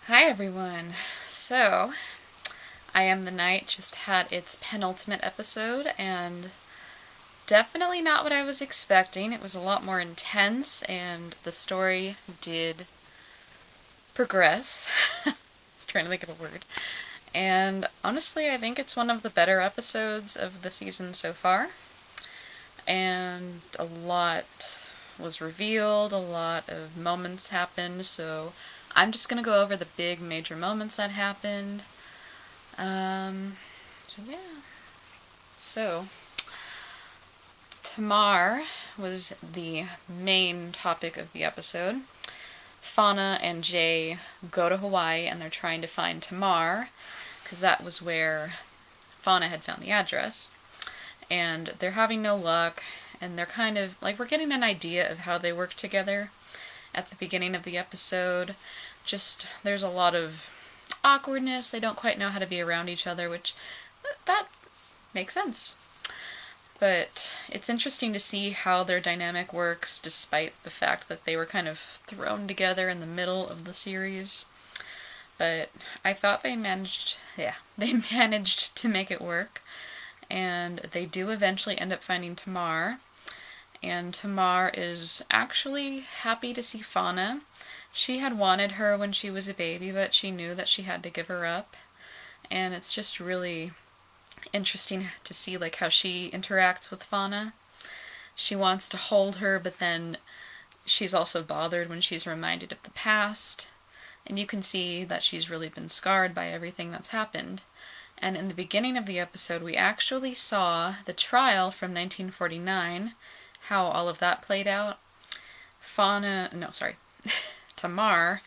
Hi everyone. So, I Am the Night just had its penultimate episode, and definitely not what I was expecting. It was a lot more intense, and the story did progress. I was trying to think of a word. And honestly, I think it's one of the better episodes of the season so far. And a lot was revealed, a lot of moments happened, so I'm just gonna go over the big major moments that happened. Um, so yeah. So, Tamar was the main topic of the episode. Fauna and Jay go to Hawaii and they're trying to find Tamar, because that was where Fauna had found the address. And they're having no luck, and they're kind of like, we're getting an idea of how they work together at the beginning of the episode. Just, there's a lot of awkwardness. They don't quite know how to be around each other, which that makes sense. But it's interesting to see how their dynamic works despite the fact that they were kind of thrown together in the middle of the series. But I thought they managed to make it work. And they do eventually end up finding Tamar. And Tamar is actually happy to see Fauna. She had wanted her when she was a baby, but she knew that she had to give her up. And it's just really interesting to see like how she interacts with Fauna. She wants to hold her, but then she's also bothered when she's reminded of the past. And you can see that she's really been scarred by everything that's happened. And in the beginning of the episode, we actually saw the trial from 1949, how all of that played out. Tamar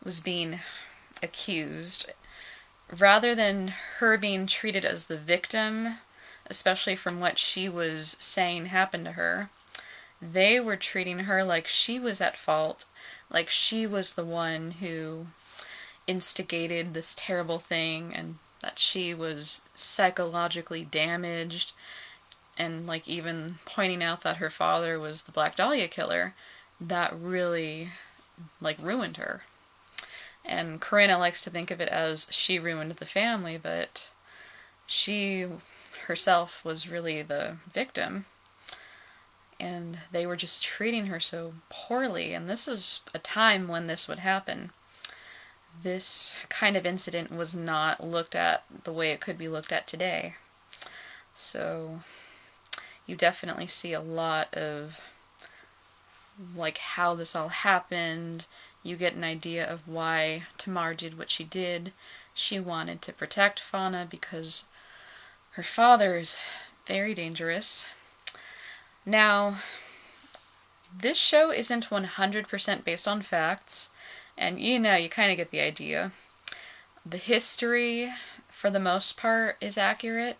was being accused. Rather than her being treated as the victim, especially from what she was saying happened to her, they were treating her like she was at fault, like she was the one who instigated this terrible thing, and that she was psychologically damaged, and like even pointing out that her father was the Black Dahlia killer. That really like ruined her. And Corinna likes to think of it as she ruined the family, but she herself was really the victim. And they were just treating her so poorly, and this is a time when this would happen. This kind of incident was not looked at the way it could be looked at today. So you definitely see a lot of like how this all happened. You get an idea of why Tamar did what she did. She wanted to protect Fauna because her father is very dangerous. Now, this show isn't 100% based on facts, and you kind of get the idea. The history, for the most part, is accurate.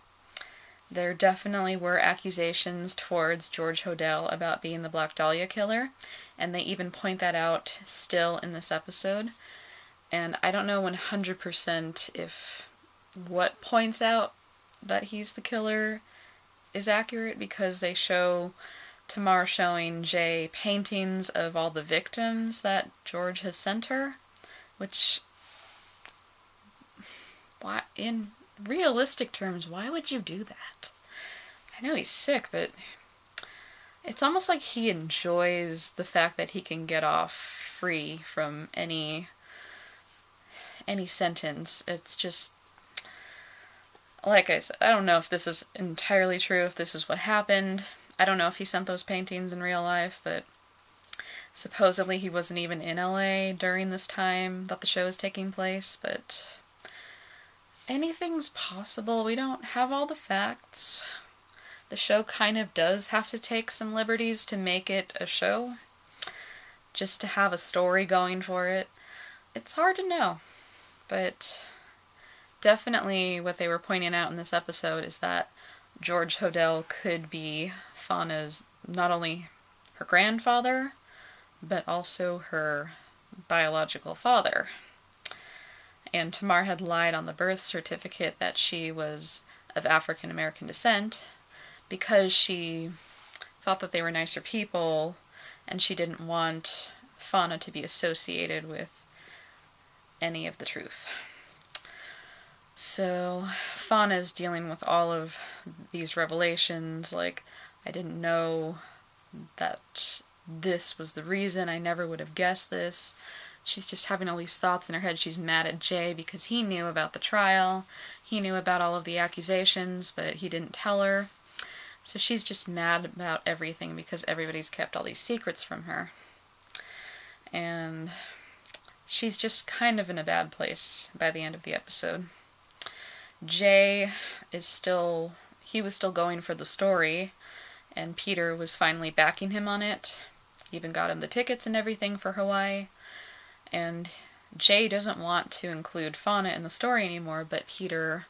There definitely were accusations towards George Hodel about being the Black Dahlia killer, and they even point that out still in this episode. And I don't know 100% if what points out that he's the killer is accurate, because they show Tamar showing Jay paintings of all the victims that George has sent her, which, why, in realistic terms, why would you do that? I know he's sick, but it's almost like he enjoys the fact that he can get off free from any sentence. It's just, like I said, I don't know if this is entirely true, if this is what happened. I don't know if he sent those paintings in real life, but supposedly he wasn't even in LA during this time that the show is taking place, but anything's possible. We don't have all the facts. The show kind of does have to take some liberties to make it a show, just to have a story going for it. It's hard to know, but definitely what they were pointing out in this episode is that George Hodel could be Fauna's, not only her grandfather, but also her biological father. And Tamar had lied on the birth certificate that she was of African American descent because she thought that they were nicer people, and she didn't want Fauna to be associated with any of the truth. So Fauna is dealing with all of these revelations, like, I didn't know that this was the reason, I never would have guessed this. She's just having all these thoughts in her head. She's mad at Jay because he knew about the trial, he knew about all of the accusations, but he didn't tell her. So she's just mad about everything because everybody's kept all these secrets from her. And she's just kind of in a bad place by the end of the episode. Jay is still, he was still going for the story, and Peter was finally backing him on it. Even got him the tickets and everything for Hawaii. And Jay doesn't want to include Fauna in the story anymore, but Peter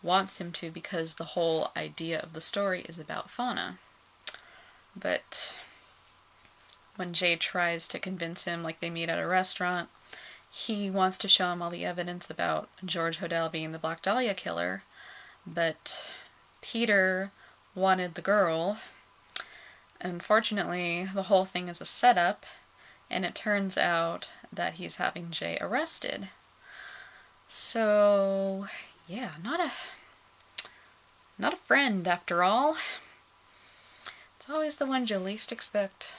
wants him to because the whole idea of the story is about Fauna. But when Jay tries to convince him, like they meet at a restaurant, he wants to show him all the evidence about George Hodel being the Black Dahlia killer, but Peter wanted the girl. Unfortunately, the whole thing is a setup, and it turns out that he's having Jay arrested. So, yeah, not a friend after all. It's always the one you least expect.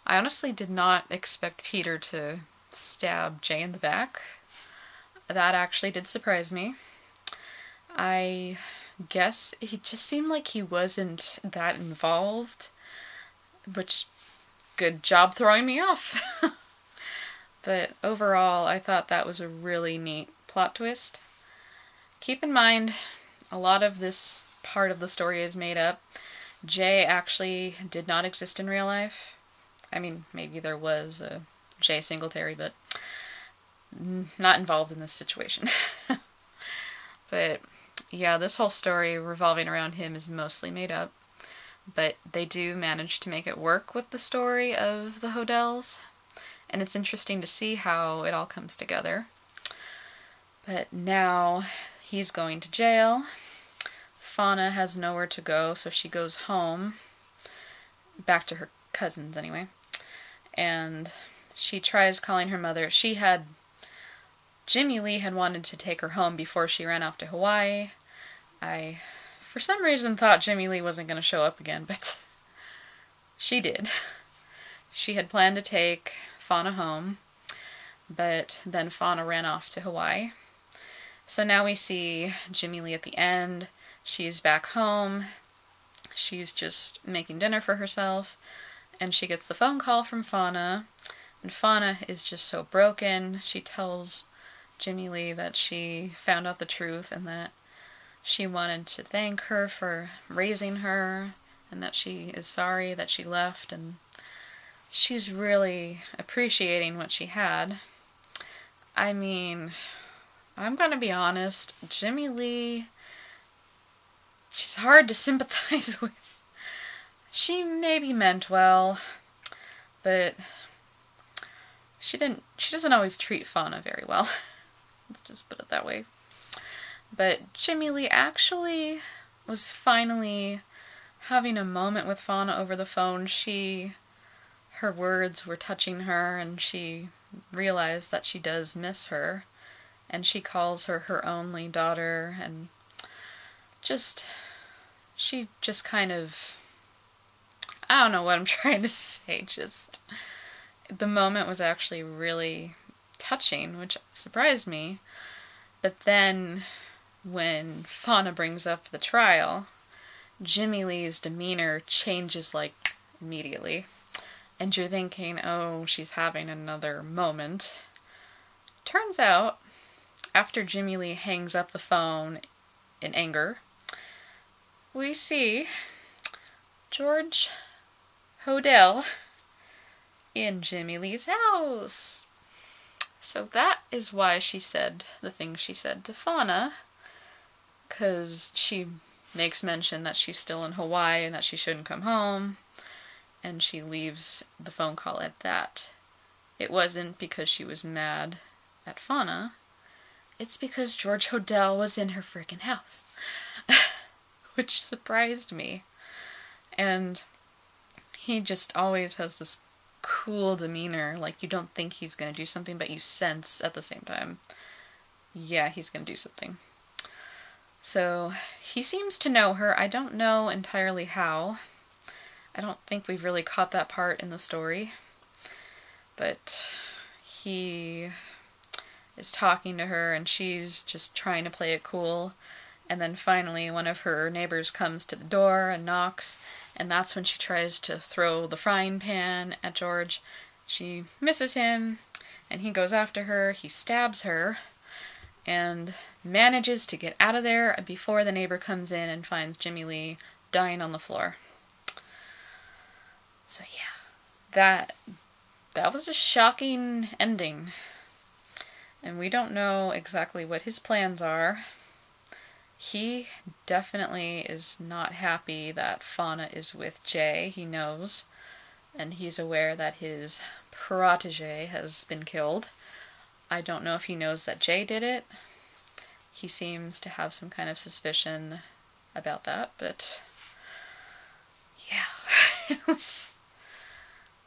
I honestly did not expect Peter to stab Jay in the back. That actually did surprise me. I guess he just seemed like he wasn't that involved, which, good job throwing me off. But overall, I thought that was a really neat plot twist. Keep in mind, a lot of this part of the story is made up. Jay actually did not exist in real life. I mean, maybe there was a Jay Singletary, but not involved in this situation. But yeah, this whole story revolving around him is mostly made up, but they do manage to make it work with the story of the Hodels, and it's interesting to see how it all comes together. But now he's going to jail. Fauna has nowhere to go, so she goes home, back to her cousins anyway, and she tries calling her mother. Jimmy Lee had wanted to take her home before she ran off to Hawaii. I, for some reason, thought Jimmy Lee wasn't going to show up again, but she did. She had planned to take Fauna home, but then Fauna ran off to Hawaii. So now we see Jimmy Lee at the end. She's back home. She's just making dinner for herself, and she gets the phone call from Fauna, and Fauna is just so broken. She tells Jimmy Lee that she found out the truth and that she wanted to thank her for raising her and that she is sorry that she left, and she's really appreciating what she had. I mean, I'm gonna be honest, Jimmy Lee, she's hard to sympathize with. She maybe meant well, but she doesn't always treat Fauna very well. Let's just put it that way. But Jimmy Lee actually was finally having a moment with Fauna over the phone. Her words were touching her, and she realized that she does miss her, and she calls her her only daughter, and she just kind of, I don't know what I'm trying to say, just, the moment was actually really touching, which surprised me. But then, when Fauna brings up the trial, Jimmy Lee's demeanor changes, like, immediately. And you're thinking, oh, she's having another moment. Turns out, after Jimmy Lee hangs up the phone in anger, we see George Hodel in Jimmy Lee's house. So that is why she said the things she said to Fauna, because she makes mention that she's still in Hawaii and that she shouldn't come home, and she leaves the phone call at that. It wasn't because she was mad at Fauna, it's because George Hodel was in her freaking house, which surprised me. And he just always has this cool demeanor. Like, you don't think he's gonna do something, but you sense at the same time, yeah, he's gonna do something. So, he seems to know her. I don't know entirely how. I don't think we've really caught that part in the story. But he is talking to her, and she's just trying to play it cool. And then finally one of her neighbors comes to the door and knocks, and that's when she tries to throw the frying pan at George. She misses him, and he goes after her. He stabs her, and manages to get out of there before the neighbor comes in and finds Jimmy Lee dying on the floor. So yeah, that was a shocking ending. And we don't know exactly what his plans are. He definitely is not happy that Fauna is with Jay. He knows. And he's aware that his protege has been killed. I don't know if he knows that Jay did it. He seems to have some kind of suspicion about that, but yeah, it was...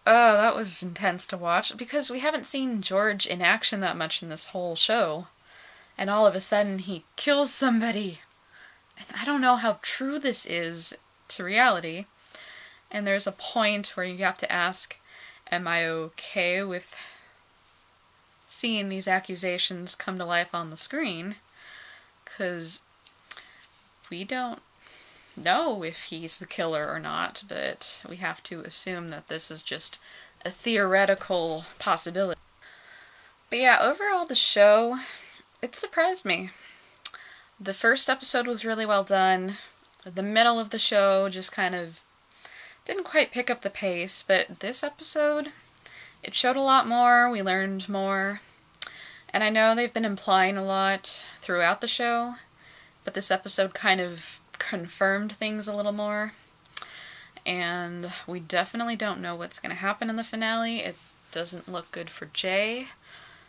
Oh, that was intense to watch, because we haven't seen George in action that much in this whole show. And all of a sudden he kills somebody. And I don't know how true this is to reality. And there's a point where you have to ask, am I okay with seeing these accusations come to life on the screen? Because we don't know if he's the killer or not, but we have to assume that this is just a theoretical possibility. But yeah, overall the show, it surprised me. The first episode was really well done. The middle of the show just kind of didn't quite pick up the pace, but this episode, it showed a lot more, we learned more. And I know they've been implying a lot throughout the show, but this episode kind of confirmed things a little more. And we definitely don't know what's going to happen in the finale. It doesn't look good for Jay.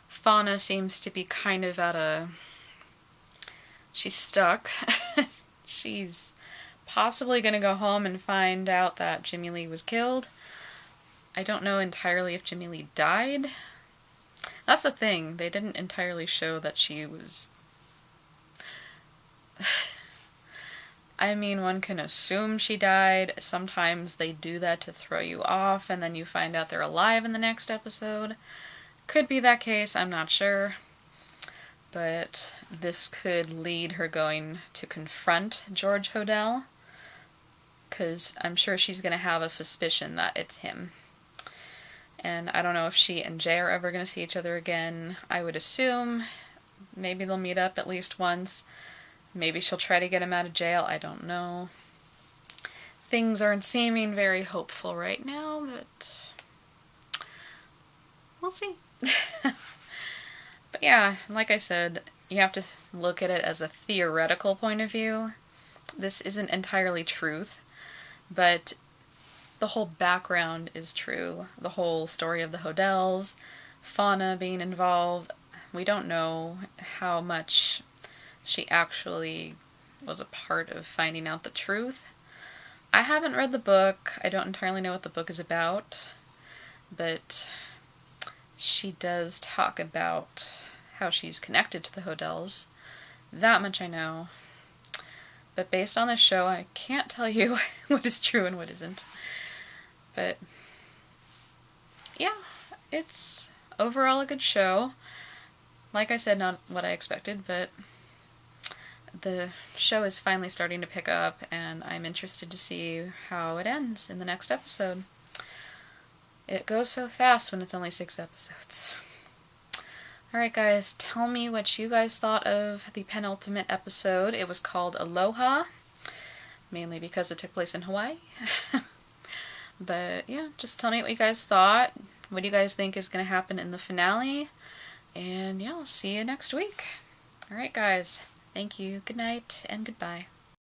Fauna seems to be kind of at a... She's stuck. She's possibly going to go home and find out that Jimmy Lee was killed. I don't know entirely if Jimmy Lee died. That's the thing. They didn't entirely show that she was... I mean, one can assume she died. Sometimes they do that to throw you off, and then you find out they're alive in the next episode. Could be that case, I'm not sure. But this could lead her going to confront George Hodel, because I'm sure she's going to have a suspicion that it's him. And I don't know if she and Jay are ever going to see each other again. I would assume maybe they'll meet up at least once. Maybe she'll try to get him out of jail, I don't know. Things aren't seeming very hopeful right now, but we'll see. But yeah, like I said, you have to look at it as a theoretical point of view. This isn't entirely truth, but the whole background is true. The whole story of the Hodels, Fauna being involved. We don't know how much she actually was a part of finding out the truth. I haven't read the book. I don't entirely know what the book is about, but she does talk about how she's connected to the Hodels. That much I know. But based on this show, I can't tell you what is true and what isn't. But yeah, it's overall a good show. Like I said, not what I expected, but the show is finally starting to pick up, and I'm interested to see how it ends in the next episode. It goes so fast when it's only 6 episodes. Alright guys, tell me what you guys thought of the penultimate episode. It was called Aloha, mainly because it took place in Hawaii. But yeah, just tell me what you guys thought. What do you guys think is going to happen in the finale? And yeah, I'll see you next week. Alright guys, thank you, good night, and goodbye.